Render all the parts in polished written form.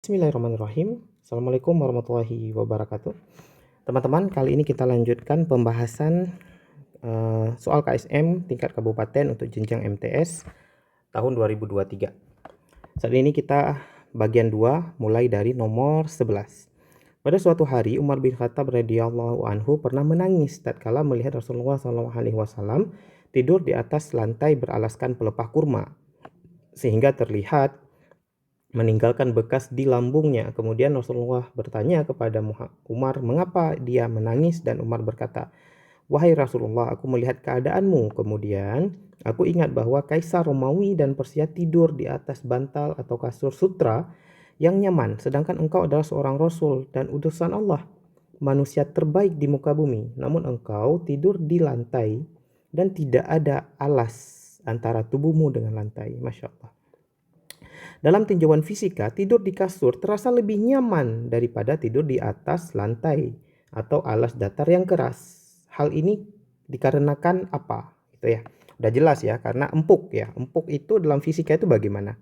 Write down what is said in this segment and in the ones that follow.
Bismillahirrahmanirrahim. Assalamualaikum warahmatullahi wabarakatuh. Teman-teman, kali ini kita lanjutkan pembahasan soal KSM tingkat kabupaten untuk jenjang MTS tahun 2023. Saat ini kita bagian 2 mulai dari nomor 11. Pada suatu hari Umar bin Khattab radhiyallahu anhu pernah menangis tatkala melihat Rasulullah SAW tidur di atas lantai beralaskan pelepah kurma sehingga terlihat meninggalkan bekas di lambungnya. Kemudian Rasulullah bertanya kepada Umar mengapa dia menangis, dan Umar berkata, "Wahai Rasulullah, aku melihat keadaanmu. Kemudian aku ingat bahwa Kaisar Romawi dan Persia tidur di atas bantal atau kasur sutra yang nyaman, sedangkan engkau adalah seorang Rasul dan utusan Allah, manusia terbaik di muka bumi. Namun engkau tidur di lantai dan tidak ada alas antara tubuhmu dengan lantai." Masya Allah. Dalam tinjauan fisika, tidur di kasur terasa lebih nyaman daripada tidur di atas lantai atau alas datar yang keras. Hal ini dikarenakan apa? Itu ya. Udah jelas ya, karena empuk ya. Empuk itu dalam fisika itu bagaimana?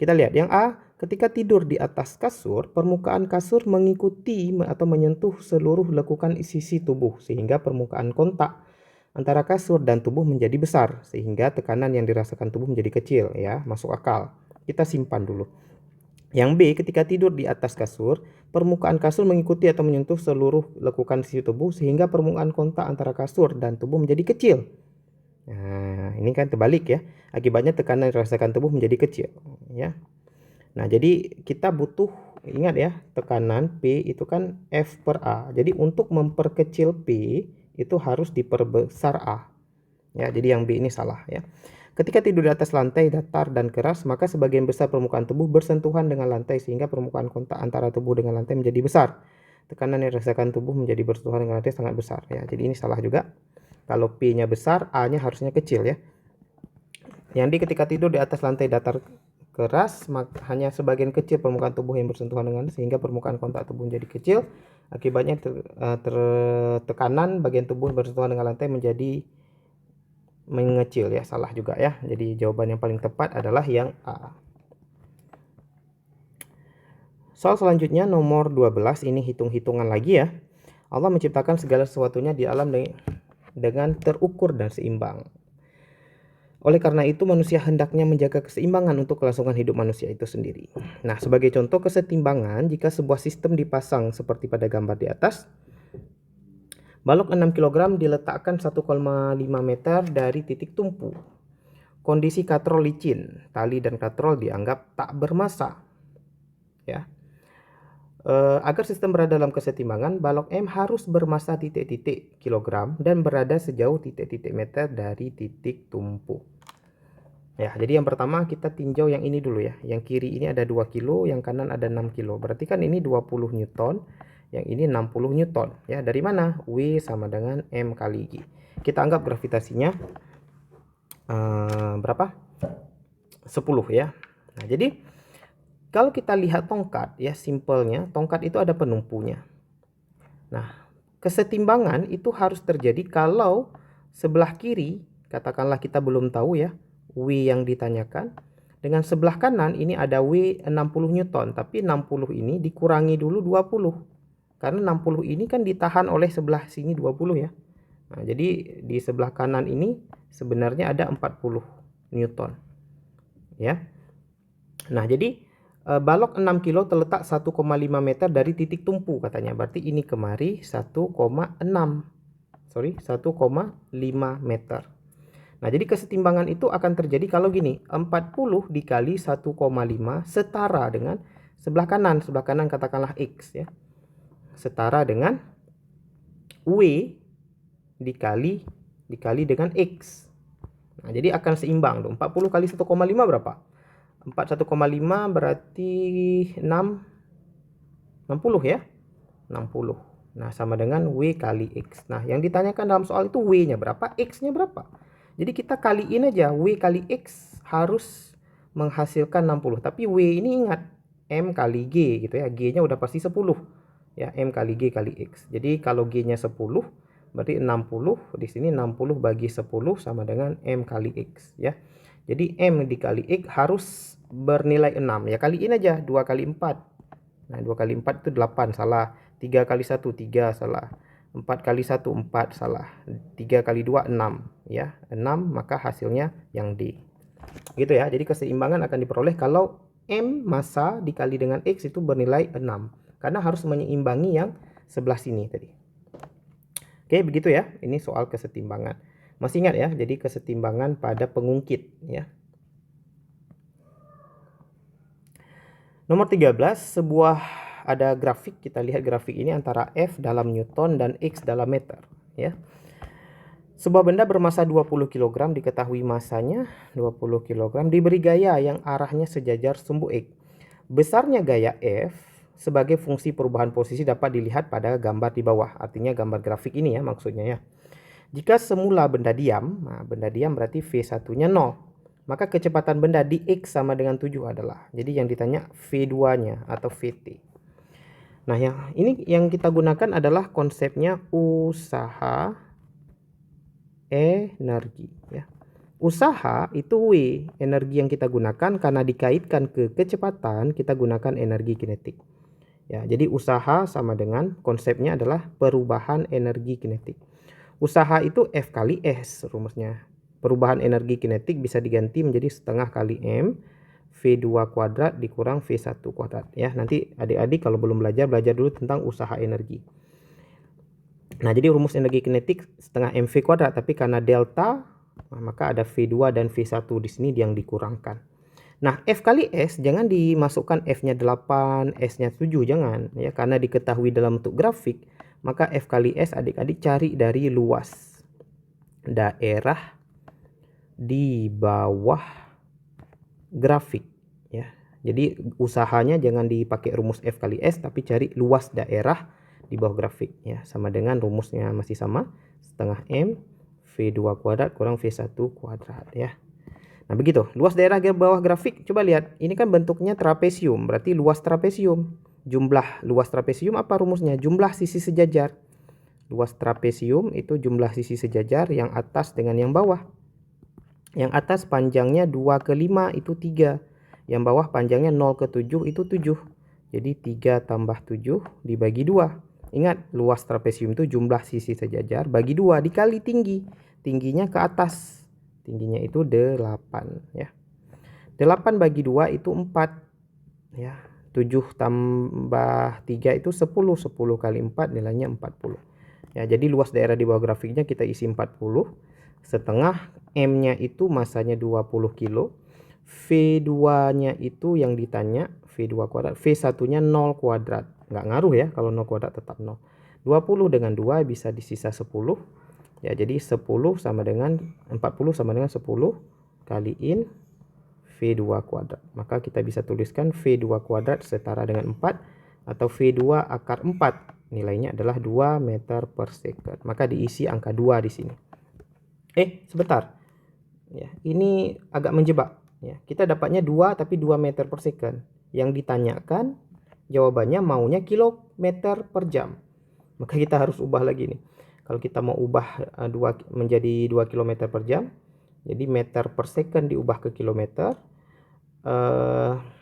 Kita lihat yang A, ketika tidur di atas kasur, permukaan kasur mengikuti atau menyentuh seluruh lekukan sisi tubuh sehingga permukaan kontak antara kasur dan tubuh menjadi besar sehingga tekanan yang dirasakan tubuh menjadi kecil ya, masuk akal. Kita simpan dulu. Yang B, ketika tidur di atas kasur, permukaan kasur mengikuti atau menyentuh seluruh lekukan sisi tubuh sehingga permukaan kontak antara kasur dan tubuh menjadi kecil. Nah, ini kan terbalik ya. Akibatnya tekanan yang dirasakan tubuh menjadi kecil ya. Nah, jadi kita butuh, ingat ya, tekanan P itu kan F per A. Jadi untuk memperkecil P itu harus diperbesar A. Ya, jadi yang B ini salah ya. Ketika tidur di atas lantai datar dan keras, maka sebagian besar permukaan tubuh bersentuhan dengan lantai sehingga permukaan kontak antara tubuh dengan lantai menjadi besar. Tekanan yang dirasakan tubuh menjadi bersentuhan dengan lantai sangat besar ya. Jadi ini salah juga. Kalau P-nya besar, A-nya harusnya kecil ya. Yang D, ketika tidur di atas lantai datar keras, hanya sebagian kecil permukaan tubuh yang bersentuhan dengan sehingga permukaan kontak tubuh menjadi kecil. Akibatnya tekanan bagian tubuh bersentuhan dengan lantai menjadi mengecil ya, salah juga ya. Jadi jawaban yang paling tepat adalah yang A. Soal selanjutnya nomor 12, ini hitung-hitungan lagi ya. Allah menciptakan segala sesuatunya di alam dengan terukur dan seimbang. Oleh karena itu manusia hendaknya menjaga keseimbangan untuk kelangsungan hidup manusia itu sendiri. Nah, sebagai contoh kesetimbangan, jika sebuah sistem dipasang seperti pada gambar di atas, balok 6 kg diletakkan 1,5 meter dari titik tumpu. Kondisi katrol licin, tali dan katrol dianggap tak bermassa. Ya. Agar sistem berada dalam kesetimbangan, balok M harus bermassa titik-titik kilogram dan berada sejauh titik-titik meter dari titik tumpu. Ya, jadi yang pertama kita tinjau yang ini dulu ya. Yang kiri ini ada 2 kilo, yang kanan ada 6 kilo. Berarti kan ini 20 Newton, yang ini 60 Newton. Ya, dari mana? W sama dengan M kali G. Kita anggap gravitasinya berapa? 10 ya. Nah, jadi kalau kita lihat tongkat ya, simpelnya tongkat itu ada penumpunya. Nah, kesetimbangan itu harus terjadi kalau sebelah kiri, katakanlah kita belum tahu ya, W yang ditanyakan. Dengan sebelah kanan ini ada W 60 Newton, tapi 60 ini dikurangi dulu 20. Karena 60 ini kan ditahan oleh sebelah sini 20 ya. Nah, jadi di sebelah kanan ini sebenarnya ada 40 Newton. Ya. Nah, jadi balok 6 kilo terletak 1,5 meter dari titik tumpu katanya. Berarti ini kemari 1,5 meter. Nah, jadi kesetimbangan itu akan terjadi kalau gini, 40 dikali 1,5 setara dengan sebelah kanan. Sebelah kanan katakanlah X ya. Setara dengan W dikali dengan X. Nah, jadi akan seimbang dong. 40 kali 1,5 berapa? 1,5 berarti 60 ya. 60. Nah, sama dengan W kali X. Nah, yang ditanyakan dalam soal itu W-nya berapa, X-nya berapa. Jadi kita kaliin aja, W kali X harus menghasilkan 60. Tapi W ini ingat, M kali G gitu ya. G-nya udah pasti 10. Ya, M kali G kali X. Jadi kalau G-nya 10, berarti 60. Di sini 60 bagi 10 sama dengan M kali X ya. Jadi M dikali X harus bernilai 6. Ya, kaliin aja 2 kali 4. Nah, 2 kali 4 itu 8, salah. 3 kali 1, 3, salah. 4 kali 1, 4, salah. 3 kali 2, 6. Ya, 6, maka hasilnya yang D. Gitu ya, jadi keseimbangan akan diperoleh kalau M massa dikali dengan X itu bernilai 6. Karena harus menyeimbangi yang sebelah sini tadi. Oke, begitu ya. Ini soal kesetimbangan. Masih ingat ya, jadi kesetimbangan pada pengungkit ya. Nomor 13, ada grafik, kita lihat grafik ini antara F dalam Newton dan X dalam meter ya. Sebuah benda bermassa 20 kg diketahui masanya 20 kg diberi gaya yang arahnya sejajar sumbu X. Besarnya gaya F sebagai fungsi perubahan posisi dapat dilihat pada gambar di bawah. Artinya gambar grafik ini ya maksudnya ya. Jika semula benda diam, nah benda diam berarti V1-nya 0. Maka kecepatan benda di X sama dengan 7 adalah. Jadi yang ditanya V2-nya atau VT. Nah, yang kita gunakan adalah konsepnya usaha energi ya. Usaha itu W, energi yang kita gunakan karena dikaitkan ke kecepatan, kita gunakan energi kinetik. Ya, jadi usaha sama dengan konsepnya adalah perubahan energi kinetik. Usaha itu F kali S rumusnya. Perubahan energi kinetik bisa diganti menjadi setengah kali M V2 kuadrat dikurang V1 kuadrat ya. Nanti adik-adik kalau belum belajar dulu tentang usaha energi. Nah, jadi rumus energi kinetik setengah MV kuadrat, tapi karena delta maka ada V2 dan V1 di sini yang dikurangkan. Nah, F kali S jangan dimasukkan F-nya 8, S-nya 7, jangan ya, karena diketahui dalam bentuk grafik, maka F kali S adik-adik cari dari luas daerah di bawah grafik ya. Jadi usahanya jangan dipakai rumus F kali S, tapi cari luas daerah di bawah grafik ya, sama dengan rumusnya masih sama, setengah M V2 kuadrat kurang V1 kuadrat ya. Nah, begitu. Luas daerah di bawah grafik, coba lihat. Ini kan bentuknya trapesium, berarti luas trapesium. Jumlah luas trapesium apa rumusnya? Jumlah sisi sejajar. Luas trapesium itu jumlah sisi sejajar yang atas dengan yang bawah. Yang atas panjangnya 2/5 itu 3. Yang bawah panjangnya 0/7 itu 7. Jadi 3 tambah 7 dibagi 2. Ingat, luas trapesium itu jumlah sisi sejajar bagi 2 dikali tinggi. Tingginya ke atas. Tingginya itu 8 ya. 8 bagi 2 itu 4 ya. 7 tambah 3 itu 10. 10 kali 4 nilainya 40. Ya, jadi luas daerah di bawah grafiknya kita isi 40. Setengah M-nya itu masanya 20 kilo. V2-nya itu yang ditanya V2 kuadrat. V1-nya 0 kuadrat. Nggak ngaruh ya, kalau 0 kuadrat tetap 0. 20 dengan 2 bisa disisa 10. Ya, jadi 10 sama dengan 40 sama dengan 10 kaliin V2 kuadrat. Maka kita bisa tuliskan V2 kuadrat setara dengan 4 atau V2 akar 4. Nilainya adalah 2 meter per second. Maka diisi angka 2 di sini. Sebentar. Ya, ini agak menjebak ya. Kita dapatnya 2 tapi 2 meter per second. Yang ditanyakan jawabannya maunya kilometer per jam. Maka kita harus ubah lagi nih. Kalau kita mau ubah menjadi 2 km per jam, jadi meter per second diubah ke kilometer.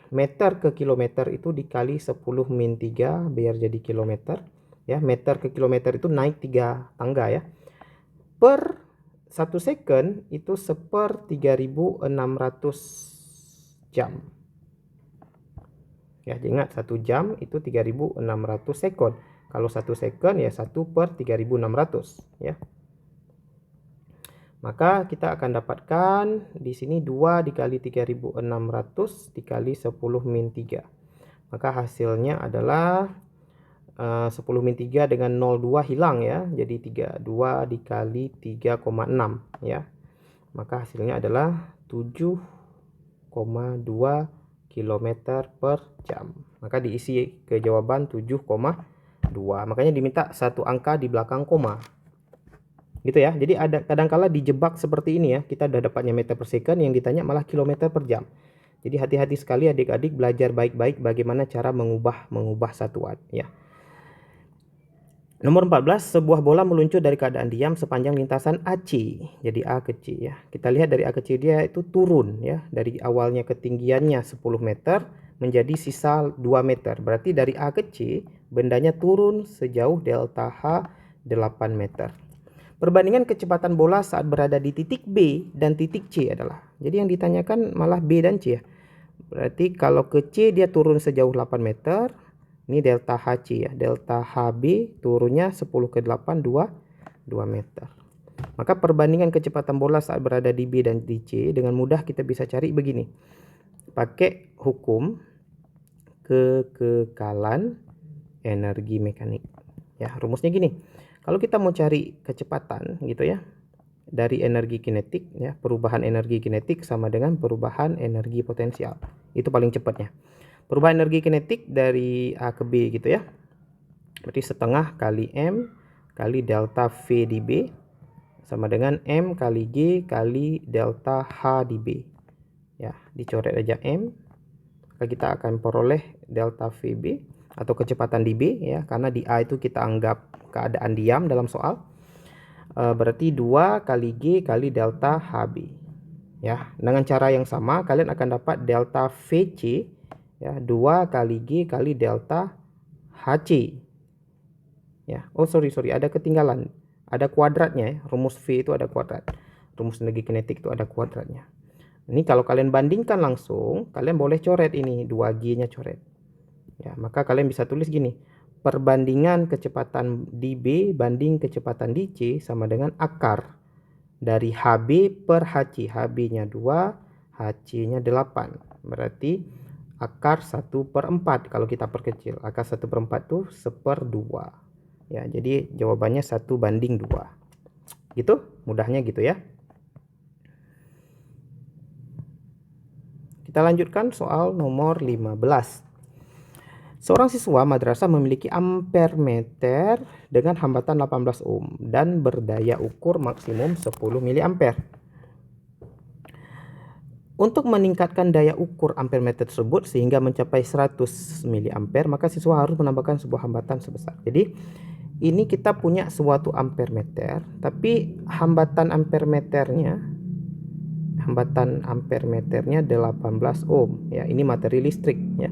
Meter ke kilometer itu dikali 10 min 3 biar jadi kilometer. Ya, meter ke kilometer itu naik 3 tangga ya. Per 1 second itu 1/3600 jam. Ya, ingat 1 jam itu 3600 sekon. Kalau 1 second ya 1/3600 ya. Maka kita akan dapatkan di sini 2 dikali 3600 dikali 10 min 3. Maka hasilnya adalah 10 min 3 dengan 02 hilang ya. Jadi 32 dikali 3,6 ya. Maka hasilnya adalah 7,2 km per jam. Maka diisi ke jawaban 7,2. Makanya diminta satu angka di belakang koma. Gitu ya. Jadi ada kadangkala dijebak seperti ini ya. Kita udah dapatnya meter per second, yang ditanya malah kilometer per jam. Jadi hati-hati sekali adik-adik, belajar baik-baik bagaimana cara mengubah satuan ya. Nomor 14, sebuah bola meluncur dari keadaan diam sepanjang lintasan AC. Jadi A ke C ya. Kita lihat dari A ke C dia itu turun ya. Dari awalnya ketinggiannya 10 meter menjadi sisa 2 meter. Berarti dari A ke C, bendanya turun sejauh delta H 8 meter. Perbandingan kecepatan bola saat berada di titik B dan titik C adalah. Jadi yang ditanyakan malah B dan C ya. Berarti kalau ke C dia turun sejauh 8 meter. Ini delta HC ya. Delta HB turunnya 10 ke 8, 2 meter. Maka perbandingan kecepatan bola saat berada di B dan di C dengan mudah kita bisa cari begini. Pakai hukum kekekalan energi mekanik. Ya, rumusnya gini. Kalau kita mau cari kecepatan gitu ya, dari energi kinetik ya, perubahan energi kinetik sama dengan perubahan energi potensial. Itu paling cepatnya. Perubahan energi kinetik dari A ke B gitu ya. Berarti setengah kali M kali delta V di B sama dengan M kali G kali delta H di B. Ya, dicoret aja M. Maka kita akan peroleh delta VB atau kecepatan di B ya, karena di A itu kita anggap keadaan diam dalam soal. Berarti 2 kali G kali delta HB. Ya, dengan cara yang sama kalian akan dapat delta VC ya, 2 kali G kali delta HC. Ya, oh sorry, ada ketinggalan. Ada kuadratnya ya. Rumus V itu ada kuadrat. Rumus energi kinetik itu ada kuadratnya. Ini kalau kalian bandingkan langsung, kalian boleh coret ini, 2G-nya coret. Ya, maka kalian bisa tulis gini. Perbandingan kecepatan di B banding kecepatan di C sama dengan akar dari HB per HC. HB-nya 2, HC-nya 8. Berarti akar 1/4 kalau kita perkecil. Akar 1/4 itu 1/2. Ya, jadi jawabannya 1/2. Gitu, mudahnya gitu ya. Kita lanjutkan soal nomor 15. Seorang siswa madrasah memiliki ampere meter dengan hambatan 18 ohm dan berdaya ukur maksimum 10 mA. Untuk meningkatkan daya ukur ampere meter tersebut sehingga mencapai 100 mA, maka siswa harus menambahkan sebuah hambatan sebesar. Jadi ini kita punya suatu ampere meter, tapi hambatan ampere meternya 18 ohm ya. Ini materi listrik ya.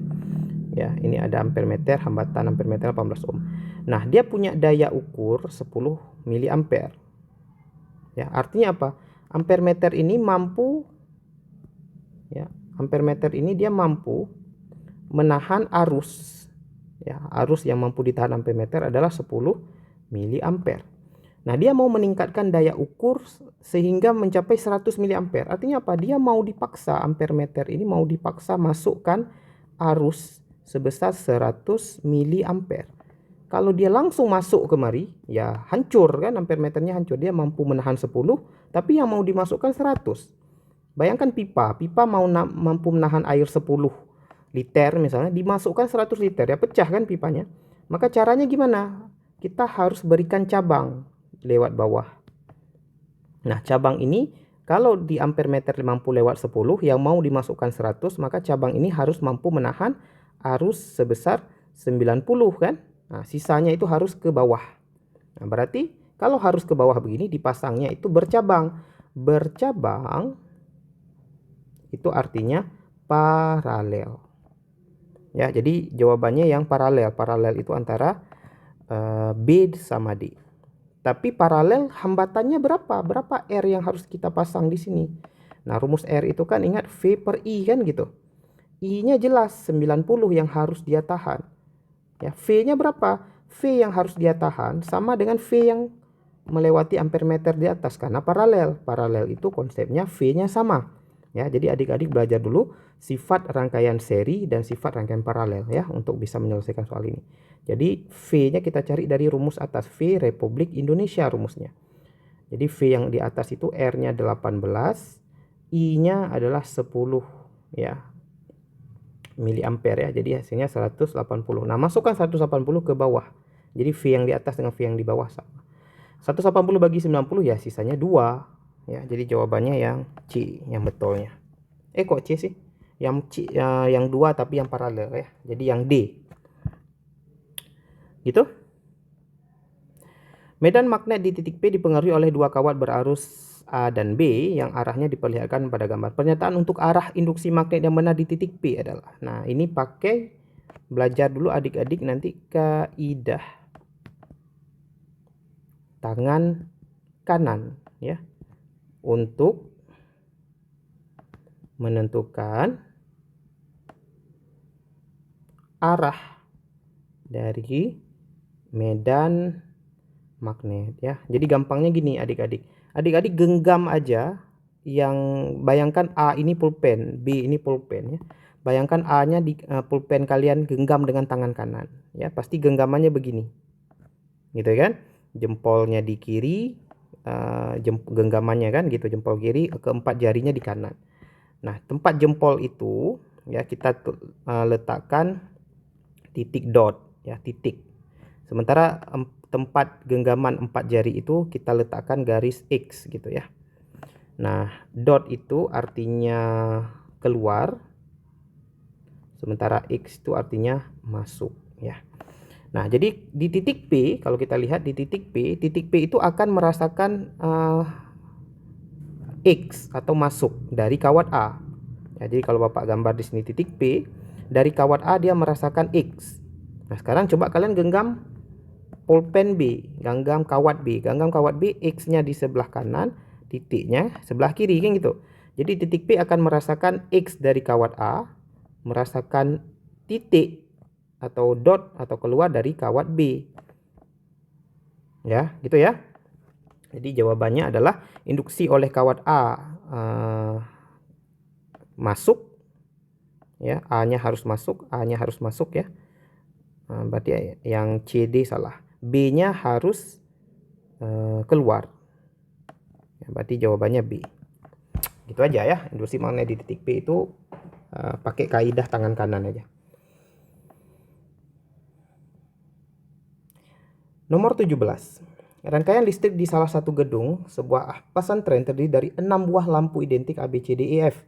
Ya, ini ada ampere meter, hambatan ampere meter 18 ohm. Nah, dia punya daya ukur 10 mA. Ya, artinya apa? Ampere meter ini mampu ya, ampere meter ini dia mampu menahan arus. Ya, arus yang mampu ditahan ampere meter adalah 10 mA. Nah, dia mau meningkatkan daya ukur sehingga mencapai 100 mA. Artinya apa? Dia mau dipaksa, ampere meter ini mau dipaksa masukkan arus sebesar 100 mA. Kalau dia langsung masuk kemari, ya hancur kan, ampere meternya hancur. Dia mampu menahan 10, tapi yang mau dimasukkan 100. Bayangkan pipa mampu menahan air 10 liter misalnya, dimasukkan 100 liter, ya pecah kan pipanya. Maka caranya gimana? Kita harus berikan cabang lewat bawah. Nah, cabang ini kalau di ampere meter mampu lewat 10, yang mau dimasukkan 100, maka cabang ini harus mampu menahan arus sebesar 90 kan. Nah, sisanya itu harus ke bawah. Nah, berarti kalau harus ke bawah begini, dipasangnya itu bercabang. Bercabang itu artinya paralel. Ya, jadi jawabannya yang paralel. Paralel itu antara B sama D. Tapi paralel hambatannya berapa? Berapa R yang harus kita pasang di sini? Nah, rumus R itu kan ingat V per I kan gitu. I-nya jelas 90 yang harus dia tahan. Ya, V-nya berapa? V yang harus dia tahan sama dengan V yang melewati ampere meter di atas karena paralel. Paralel itu konsepnya V-nya sama. Ya, jadi adik-adik belajar dulu sifat rangkaian seri dan sifat rangkaian paralel ya untuk bisa menyelesaikan soal ini. Jadi V-nya kita cari dari rumus atas, V Republik Indonesia rumusnya. Jadi V yang di atas itu R-nya 18, I-nya adalah 10 ya miliampere ya. Jadi hasilnya 180. Nah, masukkan 180 ke bawah. Jadi V yang di atas dengan V yang di bawah sama. 180 bagi 90 ya sisanya 2. Ya, jadi jawabannya yang C, yang betulnya. Kok C sih? Yang C yang 2 tapi yang paralel ya. Jadi yang D. Gitu. Medan magnet di titik P dipengaruhi oleh dua kawat berarus A dan B yang arahnya diperlihatkan pada gambar. Pernyataan untuk arah induksi magnet yang benar di titik P adalah. Nah, ini pakai belajar dulu adik-adik nanti kaidah tangan kanan ya, untuk menentukan arah dari medan magnet ya. Jadi gampangnya gini adik-adik. Adik-adik genggam aja, yang bayangkan A ini pulpen, B ini pulpen ya. Bayangkan A-nya di pulpen kalian genggam dengan tangan kanan ya. Pasti genggamannya begini. Gitu kan? Jempolnya di kiri, genggamannya kan gitu, jempol kiri, keempat jarinya di kanan. Nah, tempat jempol itu ya kita letakkan titik dot ya, titik. Sementara tempat genggaman 4 jari itu kita letakkan garis X gitu ya. Nah, dot itu artinya keluar, sementara X itu artinya masuk ya. Nah, jadi di titik P, kalau kita lihat di titik P itu akan merasakan X atau masuk dari kawat A. Ya, jadi kalau Bapak gambar di sini titik P, dari kawat A dia merasakan X. Nah, sekarang coba kalian genggam pulpen B, genggam kawat B, X-nya di sebelah kanan, titiknya sebelah kiri kan gitu. Jadi titik P akan merasakan X dari kawat A, merasakan titik atau dot atau keluar dari kawat B. Ya, gitu ya. Jadi jawabannya adalah induksi oleh kawat A masuk ya, A-nya harus masuk, ya. Berarti yang CD salah. B-nya harus keluar. Ya, berarti jawabannya B. Gitu aja ya. Induksi magnet di titik P itu pakai kaidah tangan kanan aja. Nomor 17. Rangkaian listrik di salah satu gedung sebuah pesantren terdiri dari 6 buah lampu identik A, B, C, D, E, F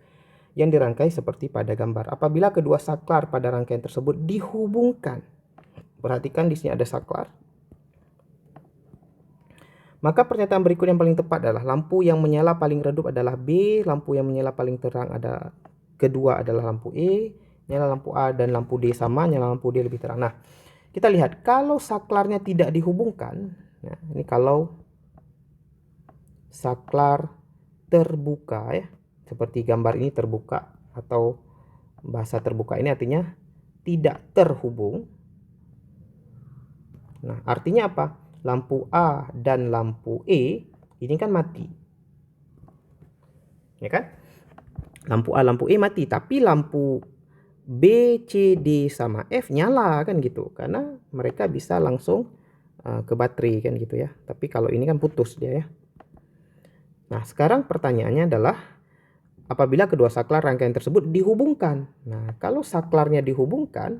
yang dirangkai seperti pada gambar. Apabila kedua saklar pada rangkaian tersebut dihubungkan, perhatikan di sini ada saklar, maka pernyataan berikut yang paling tepat adalah lampu yang menyala paling redup adalah B, lampu yang menyala paling terang ada kedua adalah lampu E, nyala lampu A dan lampu D sama, nyala lampu D lebih terang. Nah, kita lihat kalau saklarnya tidak dihubungkan, nah ini kalau saklar terbuka ya, seperti gambar ini terbuka, atau bahasa terbuka ini artinya tidak terhubung. Nah, artinya apa? Lampu A dan lampu E ini kan mati. Ya kan? Lampu A, lampu E mati, tapi lampu B, C, D sama F nyala kan gitu. Karena mereka bisa langsung ke baterai kan gitu ya. Tapi kalau ini kan putus dia ya. Nah, sekarang pertanyaannya adalah apabila kedua saklar rangkaian tersebut dihubungkan. Nah, kalau saklarnya dihubungkan,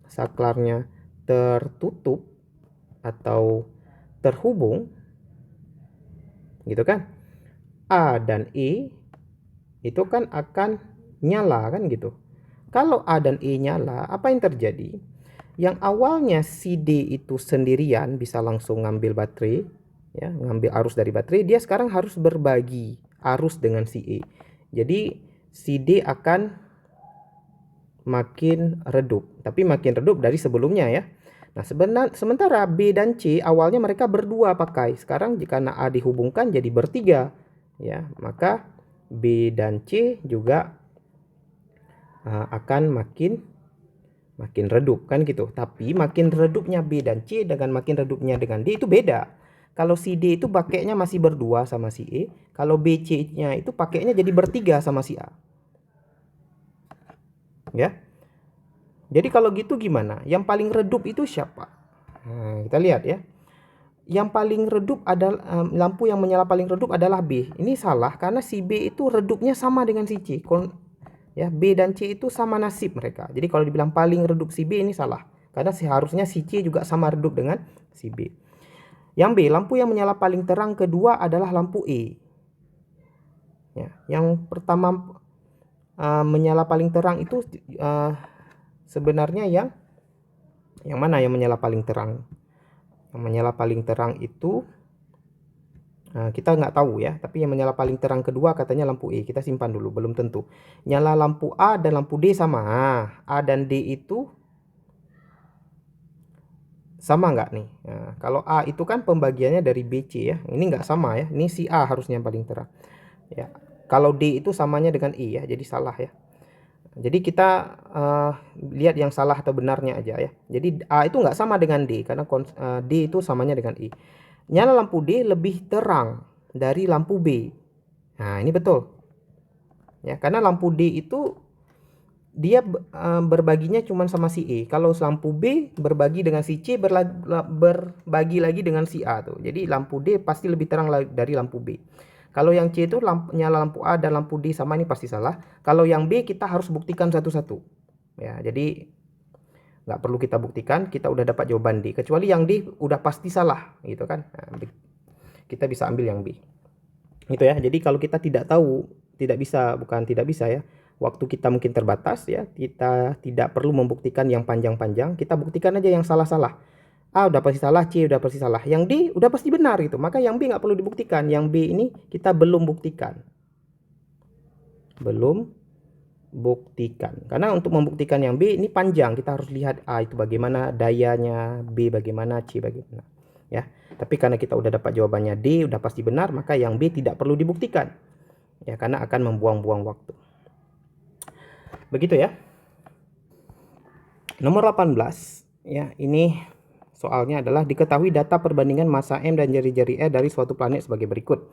saklarnya tertutup atau terhubung gitu kan, A dan E itu kan akan nyala kan gitu. Kalau A dan E nyala, apa yang terjadi? Yang awalnya si D itu sendirian bisa langsung ngambil baterai ya, ngambil arus dari baterai, dia sekarang harus berbagi arus dengan si E. Jadi si D akan makin redup, tapi makin redup dari sebelumnya ya. Nah, sementara B dan C awalnya mereka berdua pakai. Sekarang jika A dihubungkan jadi bertiga ya, maka B dan C juga akan makin redup kan gitu. Tapi makin redupnya B dan C dengan makin redupnya dengan D itu beda. Kalau si D itu pakainya masih berdua sama si E, kalau BC-nya itu pakainya jadi bertiga sama si A. Ya. Jadi kalau gitu gimana? Yang paling redup itu siapa? Nah, kita lihat ya. Yang paling redup adalah lampu yang menyala paling redup adalah B. Ini salah karena si B itu redupnya sama dengan si C. Ya, B dan C itu sama nasib mereka. Jadi kalau dibilang paling redup si B ini salah. Karena seharusnya si C juga sama redup dengan si B. Yang B, lampu yang menyala paling terang kedua adalah lampu E. Ya, yang pertama menyala paling terang itu sebenarnya yang mana yang menyala paling terang? Yang menyala paling terang itu Kita nggak tahu ya, tapi yang menyala paling terang kedua katanya lampu E. Kita simpan dulu, belum tentu. Nyala lampu A dan lampu D sama. A dan D itu sama nggak nih? Nah, kalau A itu kan pembagiannya dari BC ya. Ini nggak sama ya. Ini si A harusnya yang paling terang. Ya. Kalau D itu samanya dengan E ya, jadi salah ya. Jadi kita lihat yang salah atau benarnya aja ya. Jadi A itu nggak sama dengan D karena D itu samanya dengan E. Nyala lampu D lebih terang dari lampu B. Nah, ini betul. Ya, karena lampu D itu dia berbaginya cuma sama si E. Kalau lampu B berbagi dengan si C, berbagi lagi dengan si A tuh. Jadi lampu D pasti lebih terang dari lampu B. Kalau yang C itu nyala lampu A dan lampu D sama, ini pasti salah. Kalau yang B kita harus buktikan satu-satu. Ya, jadi nggak perlu kita buktikan, kita udah dapat jawaban D. Kecuali yang D udah pasti salah, gitu kan. Nah, kita bisa ambil yang B. Itu ya. Jadi kalau kita tidak tahu, bukan tidak bisa ya. Waktu kita mungkin terbatas ya, kita tidak perlu membuktikan yang panjang-panjang, kita buktikan aja yang salah-salah. A udah pasti salah, C udah pasti salah, yang D udah pasti benar gitu. Maka yang B nggak perlu dibuktikan, yang B ini kita belum buktikan. Karena untuk membuktikan yang B ini panjang, kita harus lihat A itu bagaimana dayanya, B bagaimana, C bagaimana ya. Tapi karena kita udah dapat jawabannya D udah pasti benar, maka yang B tidak perlu dibuktikan ya, karena akan membuang-buang waktu. Begitu ya. Nomor 18 ya, ini soalnya adalah diketahui data perbandingan massa M dan jari-jari E dari suatu planet sebagai berikut.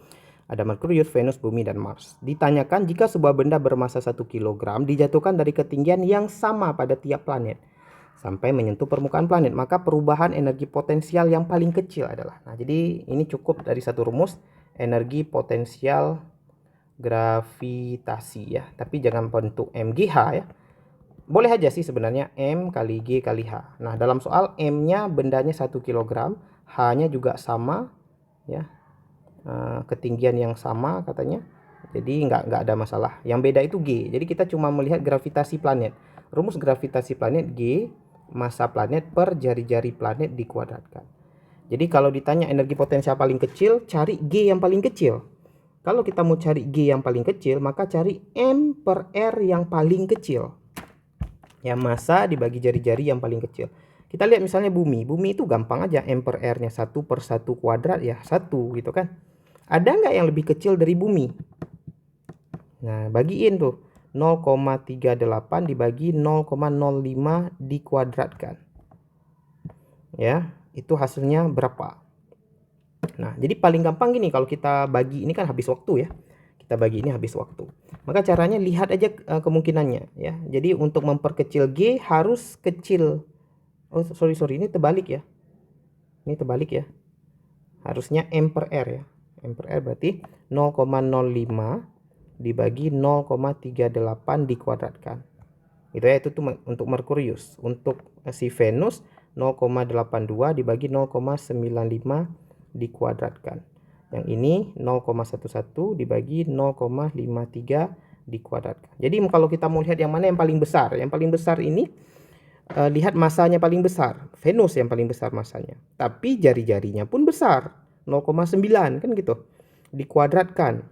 Ada Merkurius, Venus, Bumi, dan Mars. Ditanyakan jika sebuah benda bermassa 1 kg dijatuhkan dari ketinggian yang sama pada tiap planet sampai menyentuh permukaan planet, maka perubahan energi potensial yang paling kecil adalah. Nah, jadi ini cukup dari satu rumus, energi potensial gravitasi ya. Tapi jangan bentuk MGH ya. Boleh aja sih sebenarnya M kali G kali H. Nah, dalam soal M-nya bendanya 1 kg, H-nya juga sama ya. Ketinggian yang sama katanya. Jadi nggak ada masalah. Yang beda itu G. Jadi kita cuma melihat gravitasi planet. Rumus gravitasi planet G, massa planet per jari-jari planet dikuadratkan. Jadi kalau ditanya energi potensial paling kecil, cari G yang paling kecil. Kalau kita mau cari G yang paling kecil, maka cari M per R yang paling kecil. Ya, massa dibagi jari-jari yang paling kecil. Kita lihat misalnya bumi. Bumi itu gampang aja, M per R-nya 1 per 1 kuadrat ya 1 gitu kan. Ada nggak yang lebih kecil dari bumi? Nah, bagiin tuh. 0,38 dibagi 0,05 dikuadratkan. Ya, itu hasilnya berapa? Nah, jadi paling gampang gini, kalau kita bagi ini kan habis waktu ya. Kita bagi ini habis waktu. Maka caranya lihat aja kemungkinannya ya. Jadi untuk memperkecil G harus kecil. Oh, sorry, ini terbalik ya. Ini terbalik ya. Harusnya M per R ya. M per R berarti 0,05 dibagi 0,38 dikuadratkan. Itu ya, itu tuh untuk Merkurius. Untuk si Venus 0,82 dibagi 0,95 dikuadratkan. Yang ini 0,11 dibagi 0,53 dikuadratkan. Jadi kalau kita mau lihat yang mana yang paling besar, yang paling besar ini lihat masanya paling besar. Venus yang paling besar masanya. Tapi jari-jarinya pun besar, 0,9 kan gitu. Dikuadratkan.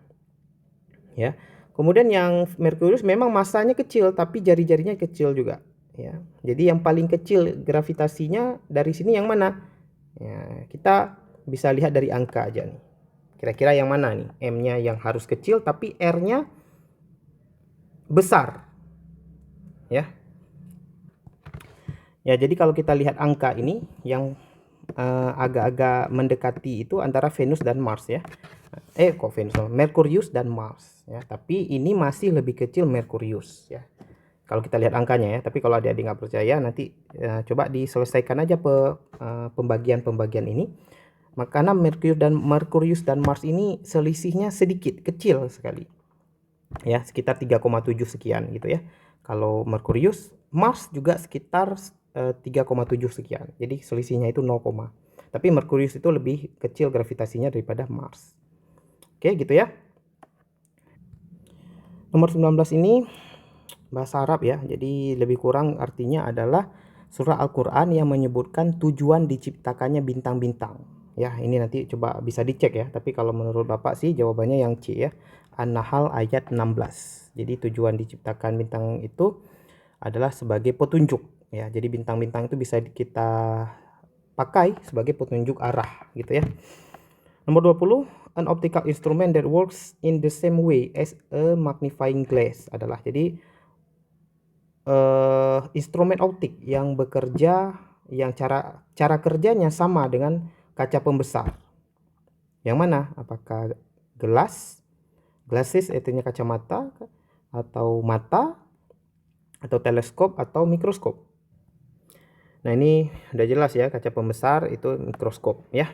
Ya. Kemudian yang Merkurius memang masanya kecil tapi jari-jarinya kecil juga ya. Jadi yang paling kecil gravitasinya dari sini yang mana? Ya, kita bisa lihat dari angka aja nih. Kira-kira yang mana nih? M-nya yang harus kecil tapi R-nya besar. Ya. Ya, jadi kalau kita lihat angka ini yang agak-agak mendekati itu antara Venus dan Mars ya. Merkurius dan Mars ya. Tapi ini masih lebih kecil Merkurius ya. Kalau kita lihat angkanya ya. Tapi kalau adik-adik nggak percaya, nanti coba diselesaikan aja pembagian-pembagian ini. Karena Merkurius dan Mars ini selisihnya sedikit, kecil sekali. Ya, sekitar 3,7 sekian gitu ya. Kalau Merkurius, Mars juga sekitar 3,7 sekian. Jadi selisihnya itu 0, tapi Merkurius itu lebih kecil gravitasinya daripada Mars. Oke, gitu ya. Nomor 19 ini bahasa Arab ya. Jadi lebih kurang artinya adalah surah Al-Qur'an yang menyebutkan tujuan diciptakannya bintang-bintang ya. Ini nanti coba bisa dicek ya, tapi kalau menurut Bapak sih jawabannya yang C ya. An-Nahl ayat 16. Jadi tujuan diciptakan bintang itu adalah sebagai petunjuk ya. Jadi bintang-bintang itu bisa kita pakai sebagai petunjuk arah gitu ya. Nomor 20, an optical instrument that works in the same way as a magnifying glass adalah jadi instrumen optik yang bekerja yang cara kerjanya sama dengan kaca pembesar. Yang mana? Apakah glasses artinya kacamata, atau mata, atau teleskop, atau mikroskop? Nah, ini udah jelas ya, kaca pembesar itu mikroskop ya.